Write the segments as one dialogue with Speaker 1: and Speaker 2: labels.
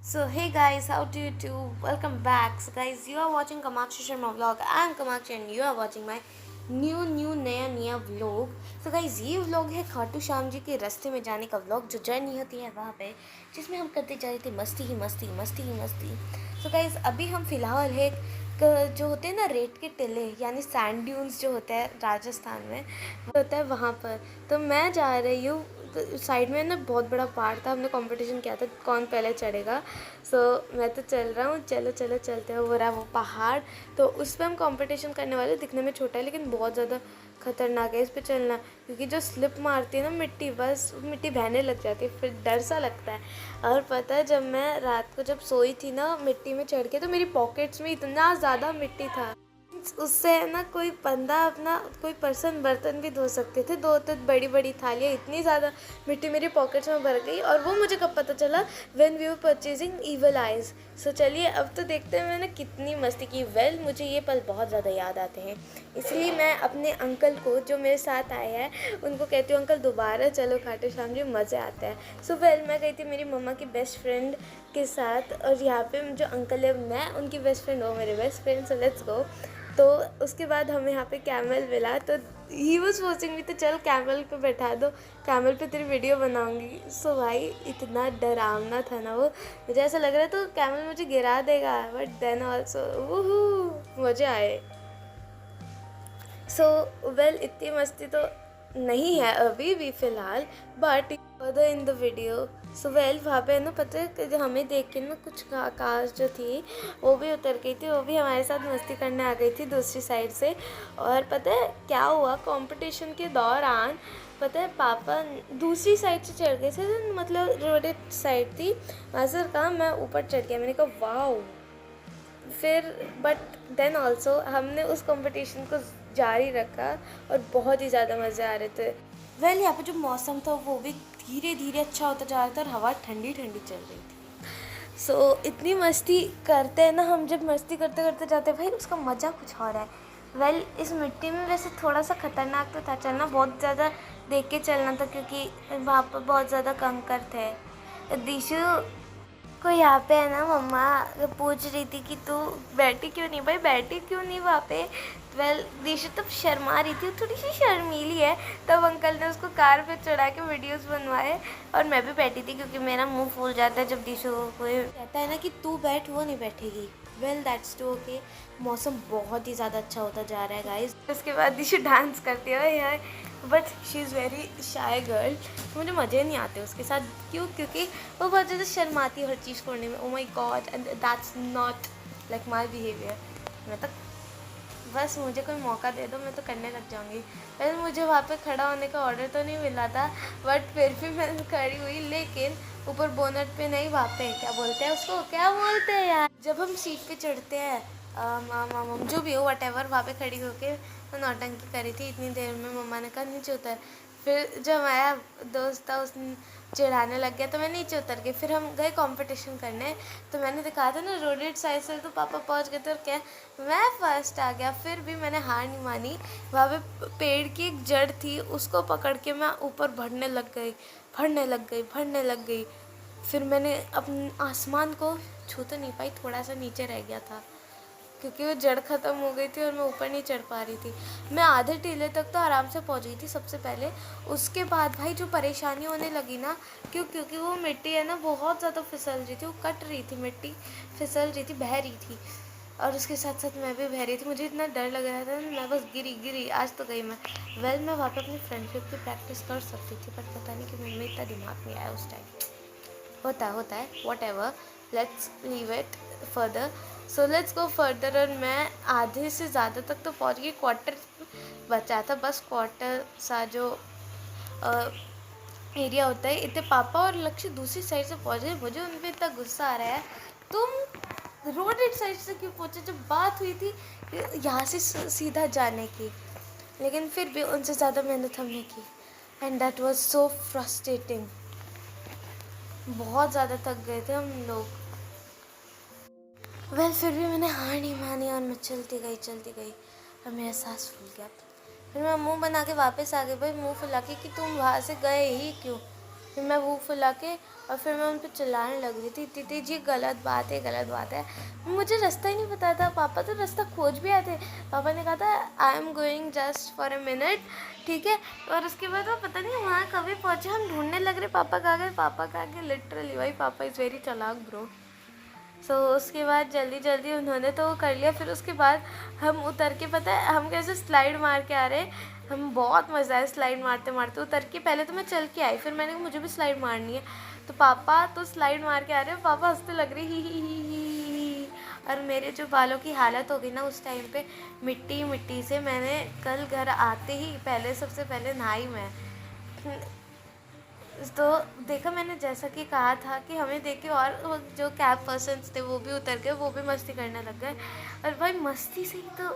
Speaker 1: So hey guys, how do you do? Welcome back. So guys, you are watching Kamakshi Sharma vlog. I am Kamakshi and you are watching my new नया vlog. So guys ये vlog है खाटू श्याम जी के रास्ते में जाने का vlog. जो journey होती है वहाँ पे जिसमें हम करते जा रहे थे मस्ती ही मस्ती मस्ती ही मस्ती. सो गाइज अभी हम फ़िलहाल है जो होते हैं ना रेत के टिले यानी सैंड ड्यून्स जो होता है राजस्थान में होता है वहाँ पर. तो मैं जा रही हूँ. तो साइड में ना बहुत बड़ा पहाड़ था. हमने कंपटीशन किया था कौन पहले चढ़ेगा. सो मैं तो चल रहा हूँ. चलो चलो चलते हो रहा वो पहाड़. तो उस पर हम कंपटीशन करने वाले. दिखने में छोटा है लेकिन बहुत ज़्यादा खतरनाक है इस पे चलना, क्योंकि जो स्लिप मारती है ना मिट्टी, बस मिट्टी बहने लग जाती है, फिर डर सा लगता है. और पता है जब मैं रात को जब सोई थी ना मिट्टी में चढ़ के, तो मेरी पॉकेट्स में इतना ज़्यादा मिट्टी था उससे है ना कोई बंदा अपना कोई पर्सन बर्तन भी धो सकते थे. दो तो बड़ी बड़ी थालियाँ, इतनी ज़्यादा मिट्टी मेरी पॉकेट्स में भर गई. और वो मुझे कब पता चला, when we were purchasing evil eyes. So चलिए अब तो देखते हैं मैंने कितनी मस्ती की. वेल मुझे ये पल बहुत ज़्यादा याद आते हैं, इसलिए मैं अपने अंकल को जो मेरे साथ आए हैं उनको कहती हूँ अंकल दोबारा चलो खाटू श्याम जी, मज़े आते हैं. सो वेल मैं गई थी मेरी मम्मा की बेस्ट फ्रेंड के साथ, और यहाँ पे जो अंकल है मैं उनकी बेस्ट फ्रेंड, वो मेरे best friend. So let's go. तो उसके बाद हमें यहाँ पे कैमल मिला, तो ही वॉज वॉचिंग मी, तो चल कैमल पे बैठा दो, कैमल पे तेरी वीडियो बनाऊंगी. सो भाई इतना डरावना था ना वो, मुझे ऐसा लग रहा था तो कैमल मुझे गिरा देगा, बट देन ऑल्सो वूहू मज़े आए. सो वेल इतनी मस्ती तो नहीं है अभी भी फ़िलहाल, but further in the video. So well वहाँ पे ना पता है कि हमें देख के ना कुछ कार जो थी वो भी उतर गई थी, वो भी हमारे साथ मस्ती करने आ गई थी दूसरी साइड से. और पता है क्या हुआ कंपटीशन के दौरान, पता है पापा दूसरी साइड से चढ़ गए थे, मतलब रोडेड साइड थी वहाँ से. कहा मैं ऊपर चढ़ गया, मैंने कहा वाओ. फिर बट देन ऑल्सो हमने उस कंपटीशन को जारी रखा और बहुत ही ज़्यादा मज़े आ रहे थे. वेल यहाँ पे जो मौसम था वो भी धीरे धीरे अच्छा होता जा रहा था और हवा ठंडी ठंडी चल रही थी. सो इतनी मस्ती करते हैं ना हम, जब मस्ती करते करते जाते हैं भाई उसका मज़ा कुछ और है. वेल इस मिट्टी में वैसे थोड़ा सा ख़तरनाक तो था चलना, बहुत ज़्यादा देख के चलना था क्योंकि वहाँ पर बहुत ज़्यादा कंकर थे. दिशु को यहाँ पे है ना मम्मा पूछ रही थी कि तू बैठी क्यों नहीं, भाई बैठी क्यों नहीं वहाँ पे. वेल दिशु तब शर्मा रही थी, थोड़ी सी शर्मीली है. तब अंकल ने उसको कार पे चढ़ा के वीडियोस बनवाए और मैं भी बैठी थी क्योंकि मेरा मुंह फूल जाता है जब दिशु को कहता है ना कि तू बैठ, वो नहीं बैठेगी. Well that's too okay. मौसम बहुत ही ज़्यादा अच्छा होता जा रहा है गाइस. उसके बाद दिशु डांस करती है यार, but she is very shy girl. मुझे मज़े नहीं आते उसके साथ. क्यों? क्योंकि वो बहुत ज़्यादा शर्माती है हर चीज़ करने में. Oh my god, and that's not like my behaviour. मैं तो बस मुझे कोई मौका दे दो मैं तो करने लग जाऊँगी. वैसे मुझे वहाँ पे खड़ा होने का ऑर्डर तो नहीं मिला था, बट फिर भी मैं खड़ी हुई. लेकिन ऊपर बोनट पे नहीं, वहाँ पे क्या बोलते हैं उसको, क्या बोलते हैं यार, जब हम सीट पे चढ़ते हैं जो भी हो वट एवर, वहाँ पे खड़ी होके तो नौटंकी करी थी. इतनी देर में मम्मा ने कहा नीचे उतर. फिर जब आया दोस्त था उसने चिढ़ाने लग गया तो मैं नीचे उतर गई. फिर हम गए कंपटीशन करने, तो मैंने दिखाया था ना रोडेड साइड से, तो पापा पहुंच गए थे और क्या मैं फर्स्ट आ गया. फिर भी मैंने हार नहीं मानी. वहाँ पे पेड़ की एक जड़ थी, उसको पकड़ के मैं ऊपर बढ़ने लग गई, बढ़ने लग गई. फिर मैंने अपने आसमान को छू तो नहीं पाई, थोड़ा सा नीचे रह गया था क्योंकि वो जड़ ख़त्म हो गई थी और मैं ऊपर नहीं चढ़ पा रही थी. मैं आधे टीले तक तो आराम से पहुंच गई थी सबसे पहले. उसके बाद भाई जो परेशानी होने लगी ना, क्योंकि वो मिट्टी है ना बहुत ज़्यादा फिसल रही थी, वो कट रही थी मिट्टी, फिसल रही थी, बह रही थी. और उसके साथ साथ मैं भी बह रही थी. मुझे इतना डर लग रहा था मैं बस गिरी आज तो गई मैं. वेल मैं वहाँ पर अपनी फ्रेंडशिप की प्रैक्टिस कर सकती थी, पर पता नहीं कि मेरे में इतना दिमाग नहीं आया उस टाइम. होता है what ever, let's leave it further. So let's go further. और मैं आधे से ज़्यादा तक तो पहुंच गई, क्वार्टर बचा था बस. क्वार्टर सा जो एरिया होता है, इतने पापा और लक्ष्य दूसरी साइड से पहुंचे. मुझे उन पर इतना गुस्सा आ रहा है, तुम रोडेड साइड से क्यों पहुंचे, जब बात हुई थी यहाँ से सीधा जाने की. लेकिन फिर भी उनसे ज़्यादा मेहनत हमने की, and that was so frustrating. बहुत ज़्यादा थक गए थे हम लोग. वेल फिर भी मैंने हार नहीं मानी और मैं चलती गई और मेरा सांस फूल गया. फिर मैं मुंह बना के वापस आ गई. भाई मुंह फुला के कि तुम वहाँ से गए ही क्यों, फिर मैं मुँह फुला के और फिर मैं उन पर चिल्लाने लग रही थी, दीदी जी गलत बात है, गलत बात है। मुझे रास्ता ही नहीं पता था, पापा तो रास्ता खोज भी आए थे। पापा ने कहा था I am going just for a minute, ठीक है। और उसके बाद वो पता नहीं वहाँ कभी पहुँचे, हम ढूंढने लग रहे पापा कहाँ गए, पापा कहाँ गए, लिटरली भाई पापा इज़ वेरी चालाक ब्रो। सो उसके बाद जल्दी जल्दी उन्होंने तो कर लिया। फिर उसके बाद हम उतर के, पता है हम कैसे स्लाइड मार के आ रहे, हम बहुत मज़ा आया स्लाइड मारते मारते उतर के। पहले तो मैं चल के आई, फिर मैंने कहा मुझे भी स्लाइड मारनी है, तो पापा तो स्लाइड मार के आ रहे हैं, पापा हंसते लग रही ही। और मेरे जो बालों की हालत हो गई ना उस टाइम पे, मिट्टी मिट्टी से। मैंने कल घर आते ही पहले सबसे पहले नहाई मैं। तो देखा मैंने जैसा कि कहा था कि हमें देख के और वो जो कैब पर्सन्स थे वो भी उतर गए, वो भी मस्ती करने लग गए। और भाई मस्ती से ही तो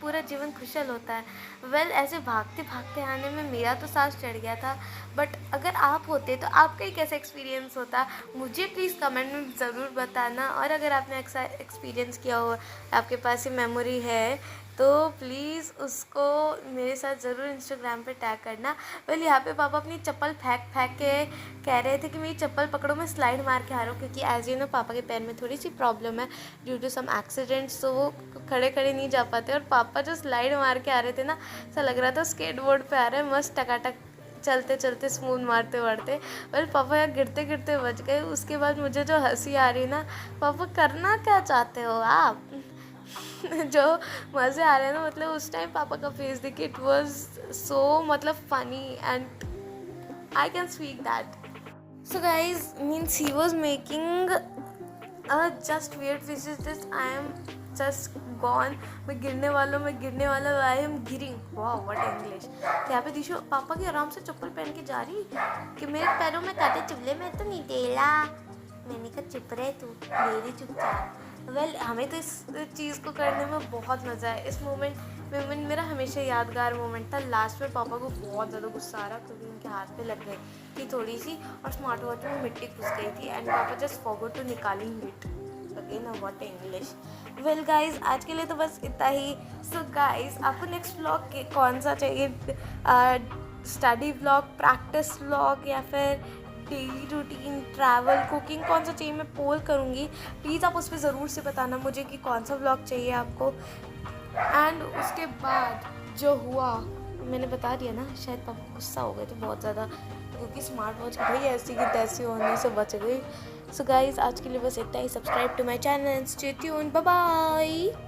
Speaker 1: पूरा जीवन खुशहाल होता है। वेल ऐसे भागते भागते आने में मेरा तो सांस चढ़ गया था, बट अगर आप होते तो आपका ही कैसा एक्सपीरियंस होता, मुझे प्लीज़ कमेंट में ज़रूर बताना। और अगर आपने ऐसा एक्सपीरियंस किया हो, आपके पास ये मेमोरी है, तो प्लीज़ उसको मेरे साथ ज़रूर इंस्टाग्राम पे टैग करना। वेल यहाँ पे पापा अपनी चप्पल फेंक फेंक के कह रहे थे कि मेरी चप्पल पकड़ो, मैं स्लाइड मार के आ रहा हूँ, क्योंकि एज यू नो पापा के पैर में थोड़ी सी प्रॉब्लम है ड्यू टू सम एक्सीडेंट्स, तो वो खड़े खड़े नहीं जा पाते। और पापा जो स्लाइड मार के आ रहे थे ना, ऐसा लग रहा था स्केट बोर्ड पर आ रहे हैं, मस्त टकाटक चलते चलते स्मूथ मारते मारते। वेल पापा यहाँ गिरते गिरते बच गए। उसके बाद मुझे जो हंसी आ रही ना, पापा करना क्या चाहते हो आप जो मज़े आ रहे हैं ना, मतलब उस टाइम पापा का फेस देखिए, इट वाज सो मतलब funny and I can speak that. So guys means he was making just wait which is this, I am just gone, मैं गिरने वाला, आई एम गिरिंग, वाह व्हाट इंग्लिश। तो यहाँ पे दिशो पापा की आराम से चप्पल पहन के जा रही कि मेरे पैरों में कांटे चुभले, में तो नहीं टेला। मैंने कहा चुप रहे तू, मेरी चुपचाप। वेल हमें तो इस चीज़ को करने में बहुत मज़ा है। इस मोमेंट मेरा हमेशा यादगार मोमेंट था। लास्ट में पापा को बहुत ज़्यादा गुस्सा आ रहा, क्योंकि उनके हाथ पे लग गई थी थोड़ी सी, और स्मार्ट वॉच में मिट्टी घुस गई थी, एंड पापा जस्ट फॉरगॉट टू निकालिंग it again. What English. Well guys आज के लिए तो बस इतना ही। सो गाइज आपको नेक्स्ट व्लॉग कौन सा चाहिए, स्टडी व्लॉग, प्रैक्टिस व्लॉग, या फिर डेली रूटीन, ट्रैवल, कुकिंग, कौन सा चाहिए, मैं पोल करूँगी। प्लीज़ आप उस पर ज़रूर से बताना मुझे कि कौन सा व्लॉग चाहिए आपको। एंड उसके बाद जो हुआ मैंने बता दिया ना, शायद पापा गुस्सा हो गए थे बहुत ज़्यादा, क्योंकि स्मार्ट वॉच भाई ऐसी की तैसी होने से बच गई। सो गाइज आज के लिए बस इतना ही। Subscribe to my channel, stay tuned, bye bye.